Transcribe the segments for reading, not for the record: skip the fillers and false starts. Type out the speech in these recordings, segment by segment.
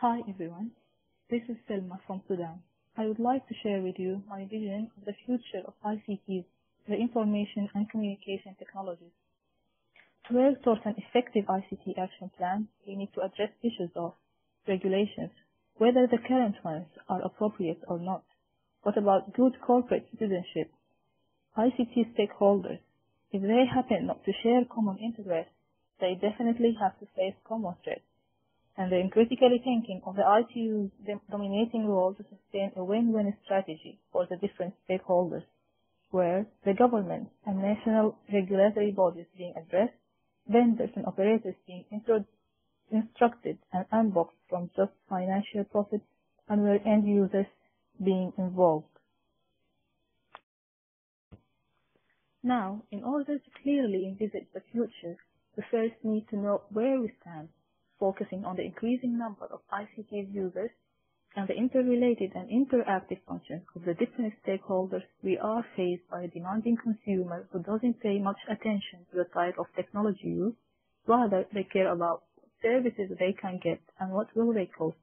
Hi everyone, this is Salma from Sudan. I would like to share with you my vision of the future of ICTs, the information and communication technologies. To work towards an effective ICT action plan, we need to address issues of regulations, whether the current ones are appropriate or not. What about good corporate citizenship? ICT stakeholders, if they happen not to share common interests, they definitely have to face common threats. And then critically thinking of the ITU's dominating role to sustain a win-win strategy for the different stakeholders, where the government and national regulatory bodies being addressed, vendors and operators being instructed and unboxed from just financial profit, and where end users being involved. Now, in order to clearly envisage the future, we first need to know where we stand, focusing on the increasing number of ICT users and the interrelated and interactive functions of the different stakeholders. We are faced by a demanding consumer who doesn't pay much attention to the type of technology used. Rather, they care about what services they can get and what will they cost,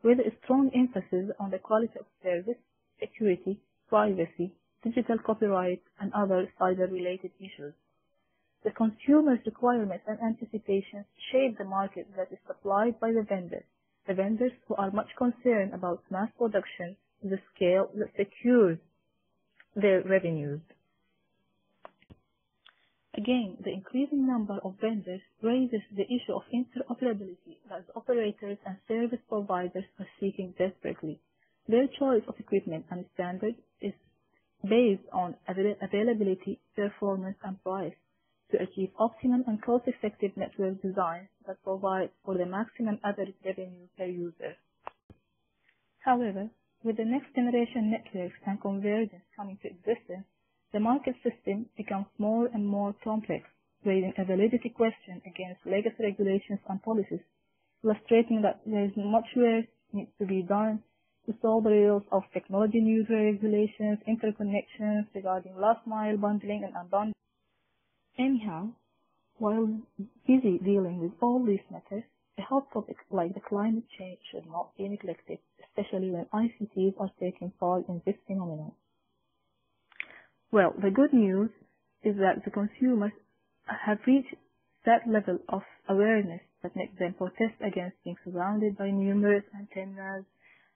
with a strong emphasis on the quality of service, security, privacy, digital copyright, and other cyber-related issues. The consumer's requirements and anticipations shape the market that is supplied by the vendors who are much concerned about mass production, the scale that secures their revenues. Again, the increasing number of vendors raises the issue of interoperability that operators and service providers are seeking desperately. Their choice of equipment and standards is based on availability, performance, and price, to achieve optimum and cost-effective network design that provides for the maximum average revenue per user. However, with the next generation networks and convergence coming to existence, the market system becomes more and more complex, raising a validity question against legacy regulations and policies, illustrating that there is much work needs to be done to solve the riddles of technology-neutral regulations, interconnections regarding last-mile bundling and unbundling. Anyhow, while busy dealing with all these matters, a hot topic like the climate change should not be neglected, especially when ICTs are taking part in this phenomenon. Well, the good news is that the consumers have reached that level of awareness that makes them protest against being surrounded by numerous antennas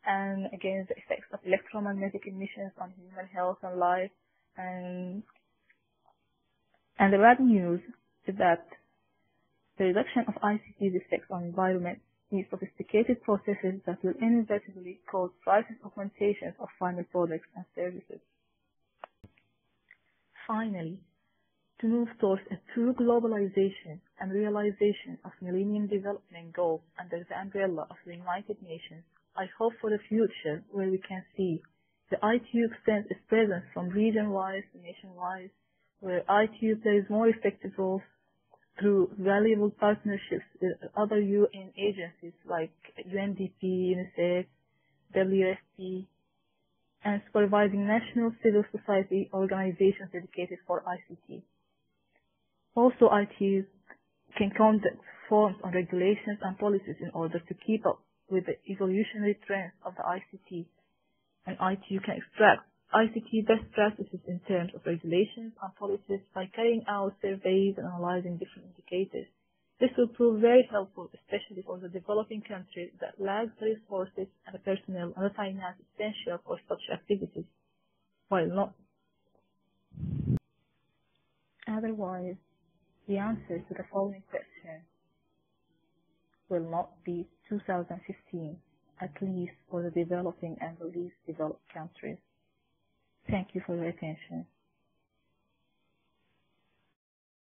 and against the effects of electromagnetic emissions on human health and life. And the bad news is that the reduction of ICT's effects on environment needs sophisticated processes that will inevitably cause price augmentations of final products and services. Finally, to move towards a true globalization and realization of Millennium Development Goals under the umbrella of the United Nations, I hope for a future where we can see the ITU extend its presence from region-wise to nation-wise, where ITU plays more effective roles through valuable partnerships with other UN agencies like UNDP, UNICEF, WFP, and supervising national civil society organizations dedicated for ICT. Also, ITU can conduct forums on regulations and policies in order to keep up with the evolutionary trends of the ICT, and ITU can extract ICT best practices in terms of regulations and policies by carrying out surveys and analyzing different indicators. This will prove very helpful, especially for the developing countries that lack the resources and the personnel and the finance essential for such activities, while not. Otherwise, the answer to the following question will not be 2015, at least for the developing and the least developed countries. Thank you for your attention.